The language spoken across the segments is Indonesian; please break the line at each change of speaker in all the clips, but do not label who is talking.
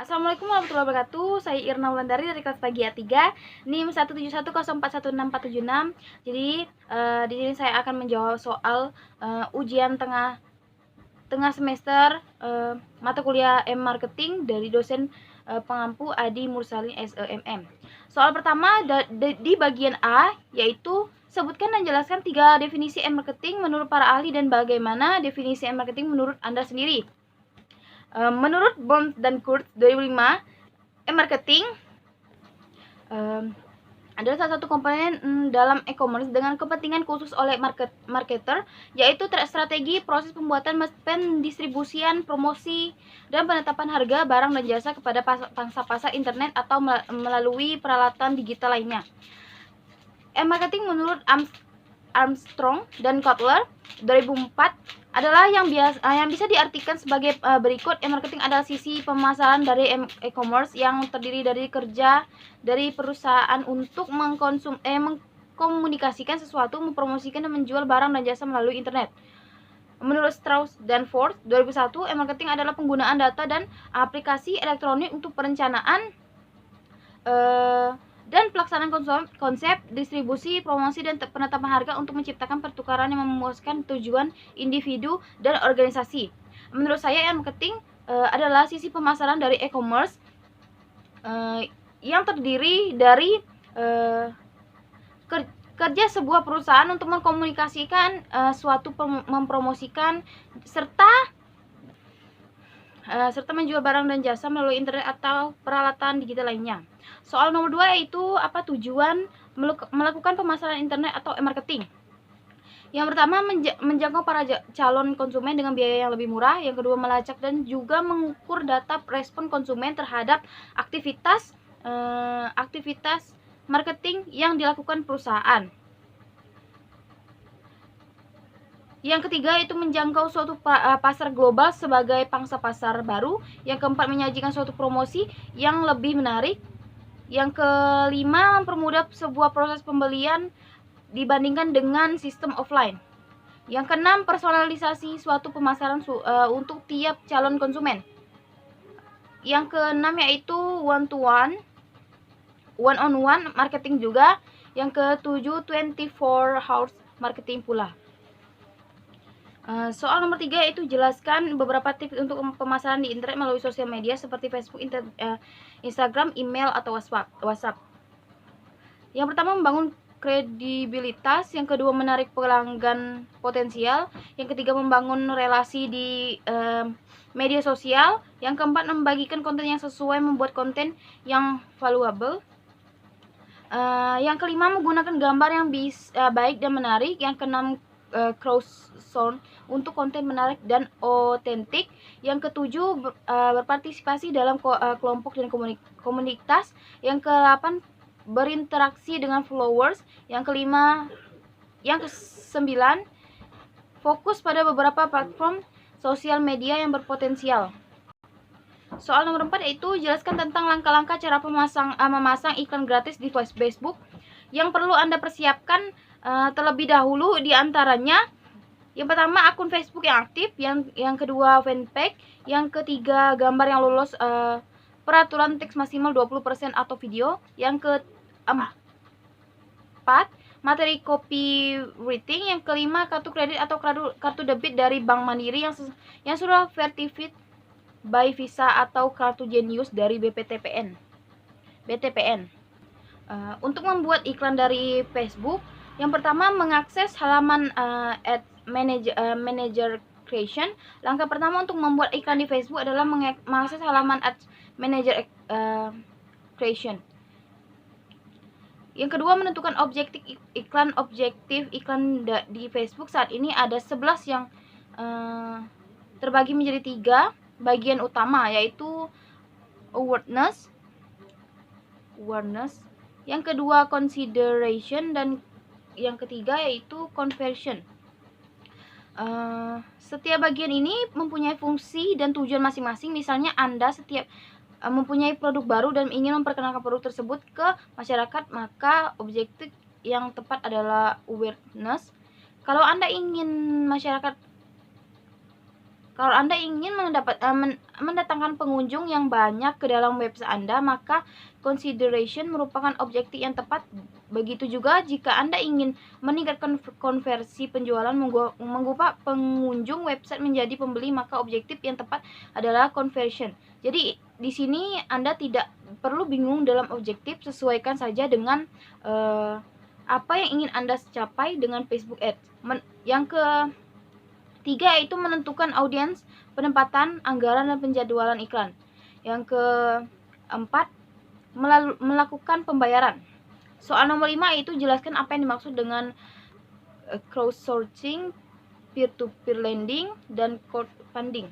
Assalamualaikum warahmatullahi wabarakatuh. Saya Irna Wulandari dari kelas pagi A3, NIM 171041646. Jadi di sini saya akan menjawab soal ujian tengah semester mata kuliah marketing dari dosen pengampu Adi Mursalin SEMM. Soal pertama di bagian A, yaitu sebutkan dan jelaskan 3 definisi marketing menurut para ahli dan bagaimana definisi marketing menurut Anda sendiri. Menurut Bond dan Kurt 2005, marketing adalah salah satu komponen dalam e-commerce dengan kepentingan khusus oleh marketer, yaitu strategi proses pembuatan, pendistribusian, promosi, dan penetapan harga barang dan jasa kepada pangsa pasar internet atau melalui peralatan digital lainnya. Marketing menurut Armstrong dan Kotler 2004 adalah yang bisa diartikan sebagai berikut. Marketing adalah sisi pemasaran dari e-commerce yang terdiri dari kerja dari perusahaan untuk mengkomunikasikan sesuatu, mempromosikan dan menjual barang dan jasa melalui internet. Menurut Strauss dan Ford 2001, marketing adalah penggunaan data dan aplikasi elektronik untuk perencanaan dan pelaksanaan konsep, distribusi, promosi, dan penetapan harga untuk menciptakan pertukaran yang memuaskan tujuan individu dan organisasi. Menurut saya, marketing adalah sisi pemasaran dari e-commerce yang terdiri dari kerja sebuah perusahaan untuk mengkomunikasikan suatu, mempromosikan, serta menjual barang dan jasa melalui internet atau peralatan digital lainnya. Soal nomor 2 yaitu apa tujuan melakukan pemasaran internet atau marketing. Yang pertama, menjangkau para calon konsumen dengan biaya yang lebih murah. Yang kedua, melacak dan juga mengukur data respon konsumen terhadap aktivitas marketing yang dilakukan perusahaan. Yang ketiga itu menjangkau suatu pasar global sebagai pangsa pasar baru. Yang keempat, menyajikan suatu promosi yang lebih menarik. Yang kelima, mempermudah sebuah proses pembelian dibandingkan dengan sistem offline. Yang keenam, personalisasi suatu pemasaran untuk tiap calon konsumen. Yang keenam yaitu one on one marketing juga. Yang ketujuh, 24 hours marketing pula. Soal nomor 3 yaitu jelaskan beberapa tips untuk pemasaran di internet melalui sosial media seperti Facebook, Instagram, email, atau WhatsApp. Yang pertama, membangun kredibilitas. Yang kedua, menarik pelanggan potensial. Yang ketiga, membangun relasi di media sosial. Yang keempat, membagikan konten yang sesuai, membuat konten yang valuable. Yang kelima, menggunakan gambar yang baik dan menarik. Yang keenam, crowdsourcing untuk konten menarik dan otentik. Yang ketujuh, berpartisipasi dalam kelompok dan komunitas. Yang ke-8, berinteraksi dengan followers. Yang ke-9, fokus pada beberapa platform sosial media yang berpotensial. Soal nomor 4 yaitu jelaskan tentang langkah-langkah cara memasang iklan gratis di Facebook yang perlu Anda persiapkan terlebih dahulu. Di antaranya, yang pertama, akun Facebook yang aktif. Yang kedua, fanpage. Yang ketiga, gambar yang lolos peraturan teks maksimal 20% atau video. Yang keempat, materi copywriting. Yang kelima, kartu kredit atau kartu debit dari Bank Mandiri yang sudah verified by Visa atau kartu Genius dari BTPN. Untuk membuat iklan dari Facebook, yang pertama, mengakses halaman Ad Manager Creation. Langkah pertama untuk membuat iklan di Facebook adalah mengakses halaman Ad Manager Creation. Yang kedua, menentukan objektif iklan di Facebook. Saat ini ada 11 yang terbagi menjadi 3 bagian utama, yaitu awareness, yang kedua consideration, dan yang ketiga yaitu conversion. Setiap bagian ini mempunyai fungsi dan tujuan masing-masing. Misalnya, Anda setiap mempunyai produk baru dan ingin memperkenalkan produk tersebut ke masyarakat, maka objektif yang tepat adalah awareness. Kalau Anda ingin masyarakat Kalau Anda ingin mendatangkan pengunjung yang banyak ke dalam website Anda, maka consideration merupakan objektif yang tepat. Begitu juga jika Anda ingin meningkatkan konversi penjualan, mengubah pengunjung website menjadi pembeli, maka objektif yang tepat adalah conversion. Jadi di sini Anda tidak perlu bingung dalam objektif, sesuaikan saja dengan apa yang ingin Anda capai dengan Facebook Ads. Yang ketiga yaitu menentukan audiens, penempatan, anggaran, dan penjadwalan iklan. Yang keempat, melakukan pembayaran. Soal nomor 5 yaitu jelaskan apa yang dimaksud dengan crowdsourcing, peer-to-peer lending, dan crowdfunding.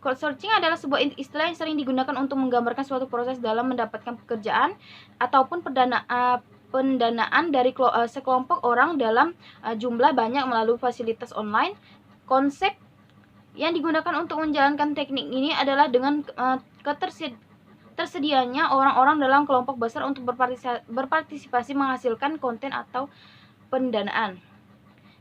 Crowdsourcing adalah sebuah istilah yang sering digunakan untuk menggambarkan suatu proses dalam mendapatkan pekerjaan ataupun pendanaan dari sekelompok orang dalam jumlah banyak melalui fasilitas online. Konsep yang digunakan untuk menjalankan teknik ini adalah dengan tersedianya orang-orang dalam kelompok besar untuk berpartisipasi menghasilkan konten atau pendanaan.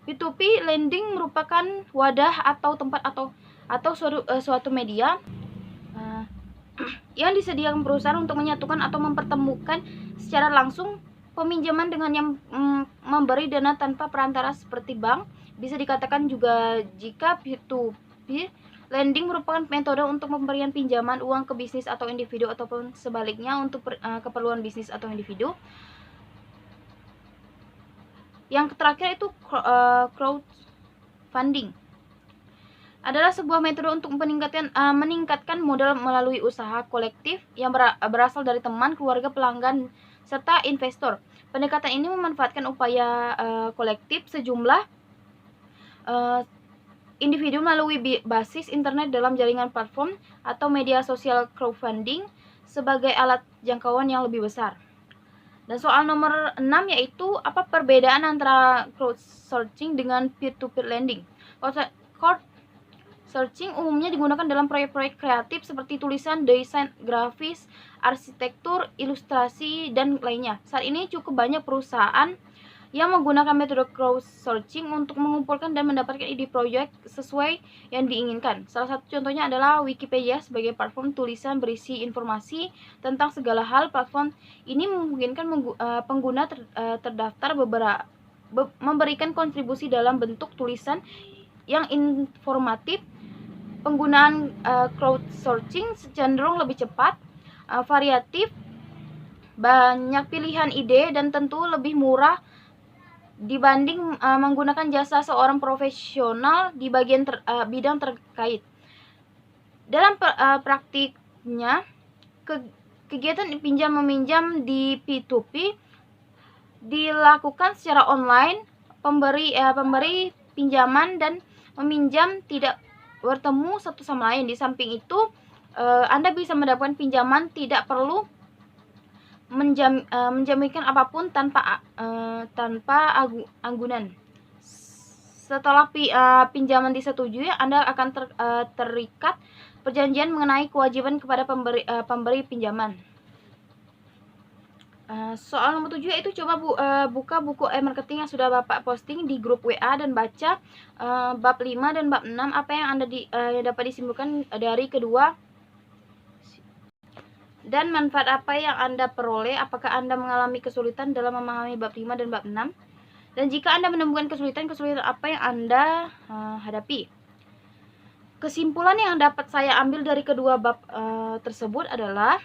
P2P lending merupakan wadah atau tempat atau suatu media yang disediakan perusahaan untuk menyatukan atau mempertemukan secara langsung peminjaman dengan yang memberi dana tanpa perantara seperti bank. Bisa dikatakan juga jika P2P lending merupakan metode untuk pemberian pinjaman uang ke bisnis atau individu ataupun sebaliknya untuk keperluan bisnis atau individu. Yang terakhir itu crowdfunding adalah sebuah metode untuk meningkatkan modal melalui usaha kolektif yang berasal dari teman, keluarga, pelanggan, serta investor. Pendekatan ini memanfaatkan upaya kolektif sejumlah individu melalui basis internet dalam jaringan platform atau media sosial. Crowdfunding sebagai alat jangkauan yang lebih besar. Dan soal nomor 6 yaitu apa perbedaan antara crowdsourcing dengan peer-to-peer lending. Crowdsourcing umumnya digunakan dalam proyek-proyek kreatif seperti tulisan, desain grafis, arsitektur, ilustrasi, dan lainnya. Saat ini cukup banyak perusahaan yang menggunakan metode crowdsourcing untuk mengumpulkan dan mendapatkan ide proyek sesuai yang diinginkan. Salah satu contohnya adalah Wikipedia sebagai platform tulisan berisi informasi tentang segala hal. Platform ini memungkinkan pengguna terdaftar memberikan kontribusi dalam bentuk tulisan yang informatif. Penggunaan crowdsourcing cenderung lebih cepat, variatif, banyak pilihan ide, dan tentu lebih murah dibanding menggunakan jasa seorang profesional di bidang terkait. Dalam praktiknya, kegiatan pinjam-meminjam di P2P dilakukan secara online. Pemberi pinjaman dan meminjam tidak bertemu satu sama lain. Di samping itu, Anda bisa mendapatkan pinjaman tidak perlu menjaminkan apapun tanpa anggunan. Setelah pinjaman disetujui, Anda akan terikat perjanjian mengenai kewajiban kepada pemberi pinjaman. Soal nomor 7 itu coba buka buku marketing yang sudah Bapak posting di grup WA dan baca bab 5 dan bab 6. Apa yang Anda dapat disimpulkan dari kedua, dan manfaat apa yang Anda peroleh? Apakah Anda mengalami kesulitan dalam memahami bab 5 dan bab 6? Dan jika Anda menemukan kesulitan apa yang Anda hadapi? Kesimpulan yang dapat saya ambil dari kedua bab tersebut adalah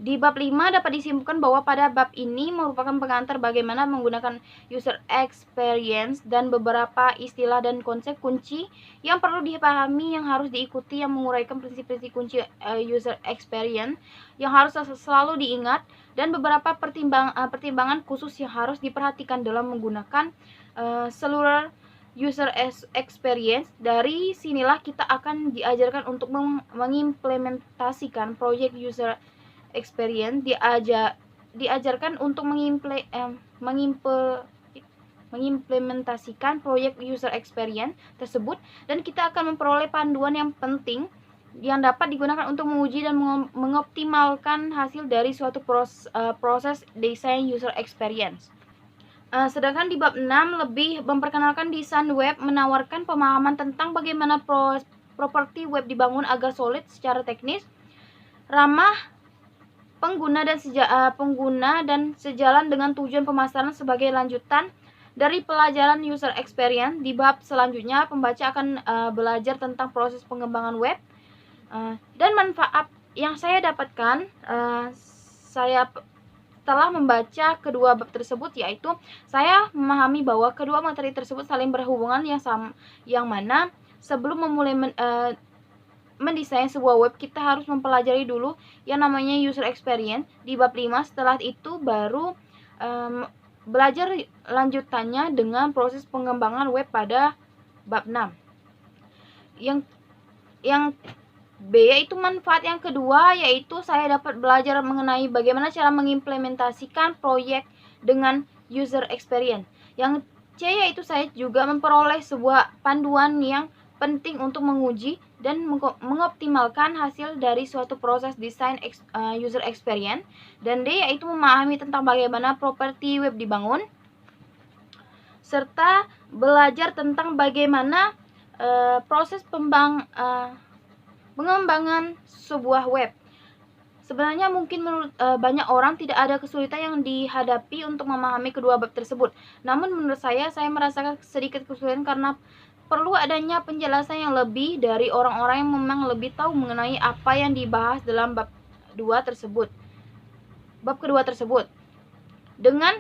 di bab 5 dapat disimpulkan bahwa pada bab ini merupakan pengantar bagaimana menggunakan user experience dan beberapa istilah dan konsep kunci yang perlu dipahami yang harus diikuti yang menguraikan prinsip-prinsip kunci user experience yang harus selalu diingat dan beberapa pertimbangan khusus yang harus diperhatikan dalam menggunakan seluruh user experience. Dari sinilah kita akan diajarkan untuk mengimplementasikan proyek user experience, diajarkan untuk mengimplementasikan proyek user experience tersebut, dan kita akan memperoleh panduan yang penting yang dapat digunakan untuk menguji dan mengoptimalkan hasil dari suatu proses desain user experience. Sedangkan di bab 6 lebih memperkenalkan desain web, menawarkan pemahaman tentang bagaimana properti web dibangun agar solid secara teknis, ramah pengguna dan sejalan dengan tujuan pemasaran. Sebagai lanjutan dari pelajaran user experience, di bab selanjutnya pembaca akan belajar tentang proses pengembangan web dan manfaat yang saya dapatkan. Saya setelah membaca kedua bab tersebut, yaitu saya memahami bahwa kedua materi tersebut saling berhubungan, yang mana sebelum memulai mendesain sebuah web, kita harus mempelajari dulu yang namanya user experience di bab 5. Setelah itu baru belajar lanjutannya dengan proses pengembangan web pada bab 6. Yang B yaitu manfaat yang kedua, yaitu saya dapat belajar mengenai bagaimana cara mengimplementasikan proyek dengan user experience. Yang C yaitu saya juga memperoleh sebuah panduan yang penting untuk menguji dan mengoptimalkan hasil dari suatu proses desain user experience. Dan D yaitu memahami tentang bagaimana properti web dibangun, serta belajar tentang bagaimana proses pengembangan sebuah web. Sebenarnya mungkin menurut banyak orang tidak ada kesulitan yang dihadapi untuk memahami kedua bab tersebut. Namun menurut saya merasakan sedikit kesulitan karena perlu adanya penjelasan yang lebih dari orang-orang yang memang lebih tahu mengenai apa yang dibahas dalam bab kedua tersebut. Dengan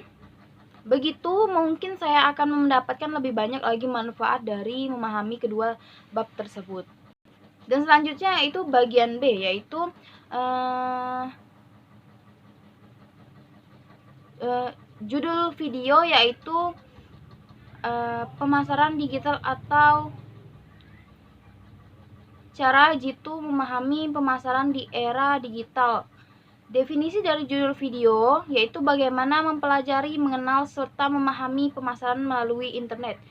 begitu mungkin saya akan mendapatkan lebih banyak lagi manfaat dari memahami kedua bab tersebut. Dan selanjutnya yaitu bagian B, yaitu judul video, yaitu pemasaran digital atau cara jitu memahami pemasaran di era digital. Definisi dari judul video yaitu bagaimana mempelajari, mengenal, serta memahami pemasaran melalui internet.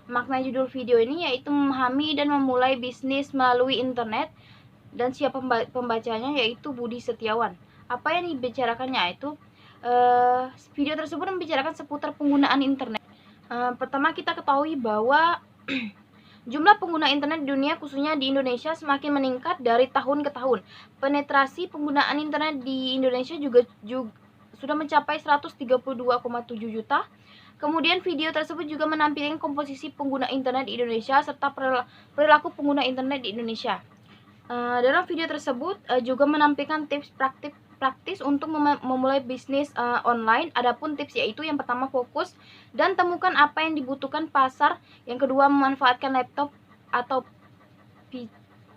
Makna judul video ini yaitu memahami dan memulai bisnis melalui internet, dan siapa pembacanya yaitu Budi Setiawan. Apa yang dibicarakannya itu video tersebut membicarakan seputar penggunaan internet. Pertama kita ketahui bahwa jumlah pengguna internet di dunia, khususnya di Indonesia, semakin meningkat dari tahun ke tahun. Penetrasi penggunaan internet di Indonesia juga sudah mencapai 132,7 juta. Kemudian video tersebut juga menampilkan komposisi pengguna internet di Indonesia serta perilaku pengguna internet di Indonesia. Dalam video tersebut juga menampilkan tips praktis untuk memulai bisnis online. Adapun tips yaitu yang pertama, fokus dan temukan apa yang dibutuhkan pasar. Yang kedua, memanfaatkan laptop atau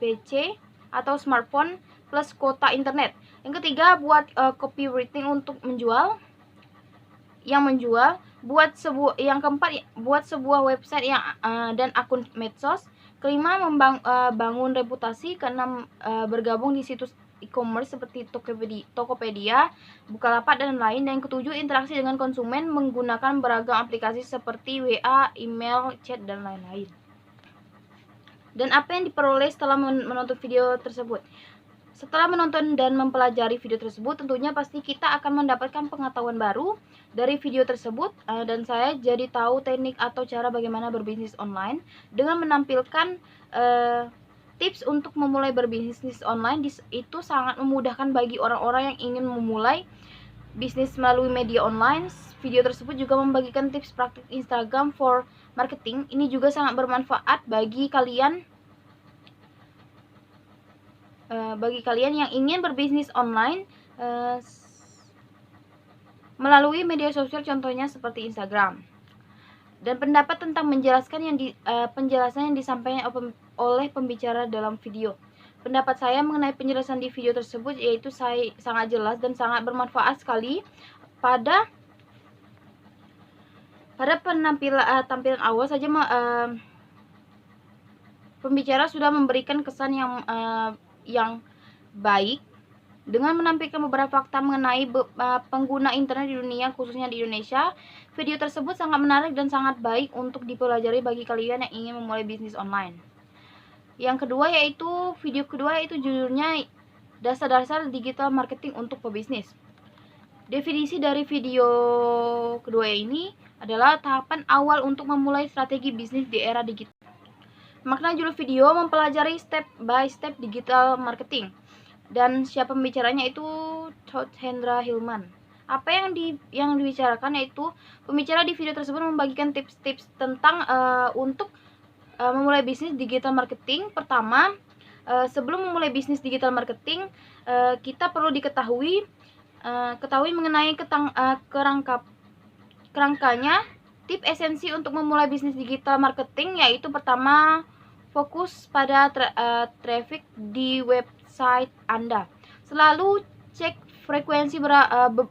PC atau smartphone plus kuota internet. Yang ketiga, buat copywriting untuk menjual. Yang keempat, buat sebuah website dan akun medsos. Kelima, bangun reputasi. Keenam, bergabung di situs e-commerce seperti Tokopedia, Bukalapak, dan lain. Dan yang ketujuh, interaksi dengan konsumen menggunakan beragam aplikasi seperti WA, email, chat, dan lain-lain. Dan apa yang diperoleh setelah menonton video tersebut? Setelah menonton dan mempelajari video tersebut, tentunya pasti kita akan mendapatkan pengetahuan baru dari video tersebut, dan saya jadi tahu teknik atau cara bagaimana berbisnis online dengan menampilkan tips untuk memulai berbisnis online. Itu sangat memudahkan bagi orang-orang yang ingin memulai bisnis melalui media online. Video tersebut juga membagikan tips praktik Instagram for marketing. Ini juga sangat bermanfaat bagi kalian yang ingin berbisnis online melalui media sosial, contohnya seperti Instagram. Dan pendapat tentang penjelasan yang disampaikan oleh pembicara dalam video. Pendapat saya mengenai penjelasan di video tersebut yaitu sangat jelas dan sangat bermanfaat sekali. Pada tampilan awal saja pembicara sudah memberikan kesan yang baik dengan menampilkan beberapa fakta mengenai pengguna internet di dunia, khususnya di Indonesia. Video tersebut sangat menarik dan sangat baik untuk dipelajari bagi kalian yang ingin memulai bisnis online. Video kedua yaitu judulnya Dasar-dasar Digital Marketing untuk Pebisnis. Definisi dari video kedua ini adalah tahapan awal untuk memulai strategi bisnis di era digital. Makna judul video mempelajari step by step digital marketing. Dan siapa pembicaranya itu Todd Hendra Hillman. Apa yang dibicarakan yaitu pembicara di video tersebut membagikan tips-tips tentang untuk memulai bisnis digital marketing. Pertama, sebelum memulai bisnis digital marketing, kita perlu ketahui mengenai kerangkanya tip esensi untuk memulai bisnis digital marketing, yaitu pertama, fokus pada traffic di website Anda. Selalu cek frekuensi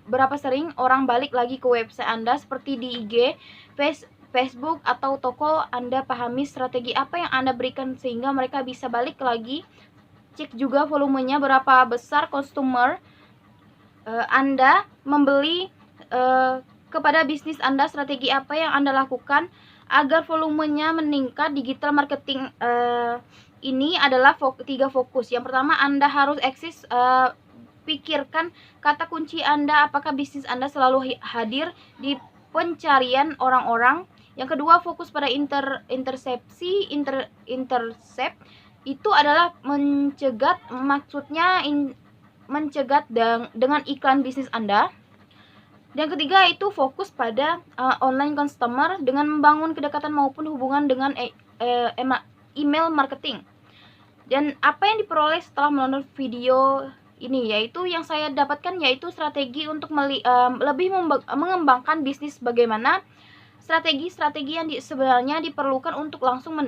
berapa sering orang balik lagi ke website Anda, seperti di IG, Facebook, atau toko. Anda pahami strategi apa yang Anda berikan sehingga mereka bisa balik lagi. Cek juga volumenya, berapa besar customer Anda membeli kepada bisnis Anda. Strategi apa yang Anda lakukan agar volumenya meningkat. Digital marketing ini adalah 3 fokus. Yang pertama, Anda harus eksis, pikirkan kata kunci Anda, apakah bisnis Anda selalu hadir di pencarian orang-orang. Yang kedua, fokus pada intercept itu adalah mencegat, maksudnya mencegat dengan iklan bisnis Anda. Yang ketiga itu fokus pada online customer dengan membangun kedekatan maupun hubungan dengan email marketing. Dan apa yang diperoleh setelah menonton video ini, yaitu yang saya dapatkan yaitu strategi untuk lebih mengembangkan bisnis. Bagaimana strategi yang sebenarnya diperlukan untuk langsung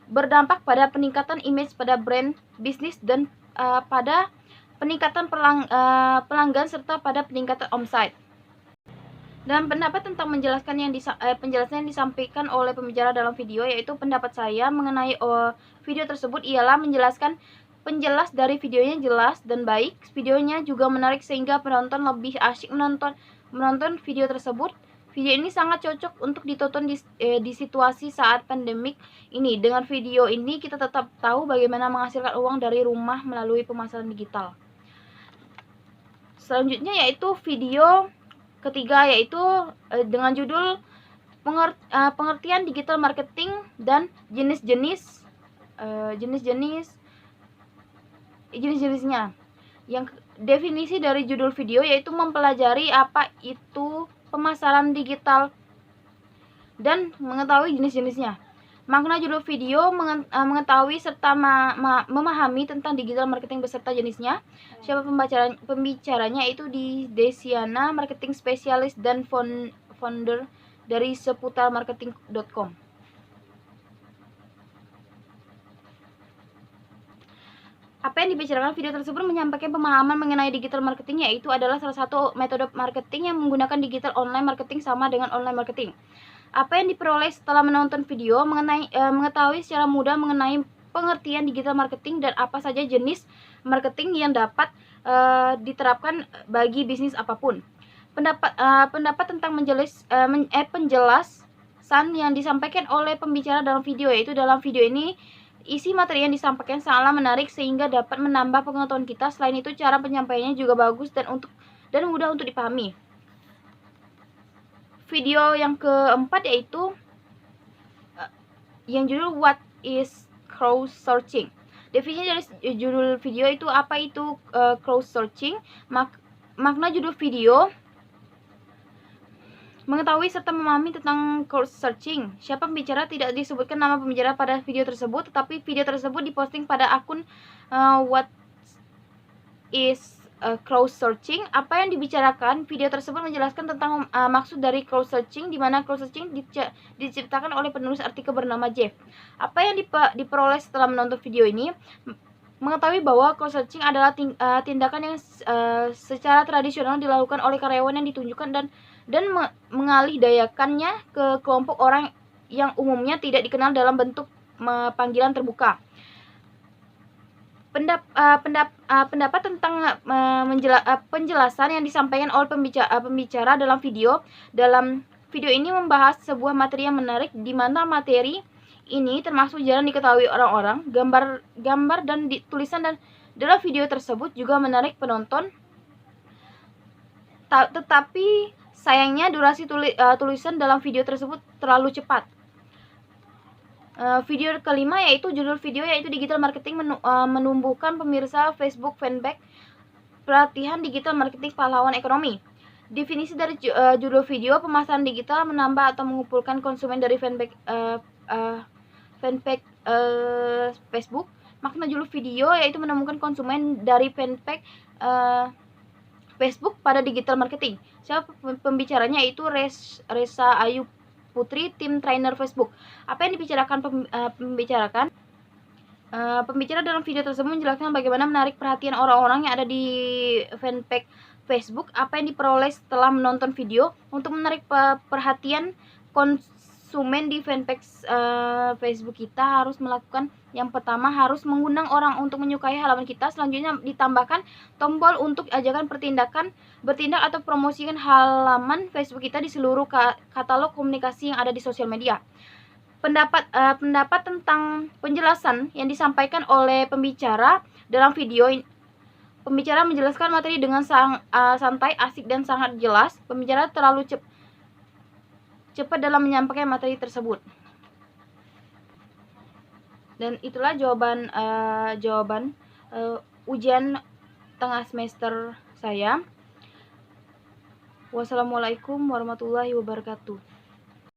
berdampak pada peningkatan image pada brand bisnis dan pada peningkatan pelanggan serta pada peningkatan omset. Dan pendapat tentang penjelasan yang disampaikan oleh pembicara dalam video, yaitu pendapat saya mengenai video tersebut ialah penjelas dari videonya jelas dan baik. Videonya juga menarik sehingga penonton lebih asyik menonton video tersebut. Video ini sangat cocok untuk ditonton di situasi saat pandemik ini. Dengan video ini kita tetap tahu bagaimana menghasilkan uang dari rumah melalui pemasaran digital. Selanjutnya yaitu video ketiga, yaitu dengan judul pengertian digital marketing dan jenis-jenisnya. Yang definisi dari judul video yaitu mempelajari apa itu pemasaran digital dan mengetahui jenis-jenisnya. Makna judul video mengetahui serta memahami tentang digital marketing beserta jenisnya. Siapa pembicaranya itu Desiana, marketing spesialis dan founder dari seputar marketing.com. Apa yang dibicarakan video tersebut menyampaikan pemahaman mengenai digital marketing, yaitu adalah salah satu metode marketing yang menggunakan digital online marketing sama dengan online marketing. Apa yang diperoleh setelah menonton video mengetahui secara mudah mengenai pengertian digital marketing dan apa saja jenis marketing yang dapat diterapkan bagi bisnis apapun. Pendapat tentang penjelasan yang disampaikan oleh pembicara dalam video, yaitu dalam video ini isi materi yang disampaikan sangatlah menarik sehingga dapat menambah pengetahuan kita. Selain itu, cara penyampaiannya juga bagus dan mudah untuk dipahami. Video yang keempat yaitu yang judul What is Crowd Searching. Definisi dari judul video itu apa itu crowd searching. Makna judul video mengetahui serta memahami tentang crowd searching. Siapa pembicara tidak disebutkan nama pembicara pada video tersebut, tetapi video tersebut diposting pada akun What is crowd searching. Apa yang dibicarakan video tersebut menjelaskan tentang maksud dari crowd searching, di mana crowd searching diciptakan oleh penulis artikel bernama Jeff. Apa yang diperoleh setelah menonton video ini mengetahui bahwa crowd searching adalah tindakan yang secara tradisional dilakukan oleh karyawan yang ditunjukkan dan mengalihdayakannya ke kelompok orang yang umumnya tidak dikenal dalam bentuk panggilan terbuka. Pendapat tentang penjelasan yang disampaikan oleh pembicara dalam video ini membahas sebuah materi yang menarik, di mana materi ini termasuk jarang diketahui orang-orang. Gambar dan tulisan dalam video tersebut juga menarik penonton. tetapi sayangnya durasi tulisan dalam video tersebut terlalu cepat. Video kelima yaitu judul video yaitu digital marketing menumbuhkan pemirsa Facebook fanpage pelatihan digital marketing pahlawan ekonomi. Definisi dari judul video, pemasaran digital menambah atau mengumpulkan konsumen dari fanpage Facebook. Makna judul video yaitu menemukan konsumen dari fanpage Facebook pada digital marketing. Siapa pembicaranya? Yaitu Resa Ayu Putri, tim trainer Facebook. Apa yang dibicarakan pembicara dalam video tersebut menjelaskan bagaimana menarik perhatian orang-orang yang ada di fanpage Facebook. Apa yang diperoleh setelah menonton video untuk menarik perhatian konsumen di fanpage Facebook kita harus melakukan yang pertama, harus mengundang orang untuk menyukai halaman kita. Selanjutnya ditambahkan tombol untuk ajakan bertindak atau promosikan halaman Facebook kita di seluruh katalog komunikasi yang ada di sosial media. Pendapat tentang penjelasan yang disampaikan oleh pembicara dalam video. Pembicara menjelaskan materi dengan santai, asik, dan sangat jelas. Pembicara terlalu cepat dalam menyampaikan materi tersebut. Dan itulah jawaban ujian tengah semester saya. Wassalamualaikum warahmatullahi wabarakatuh.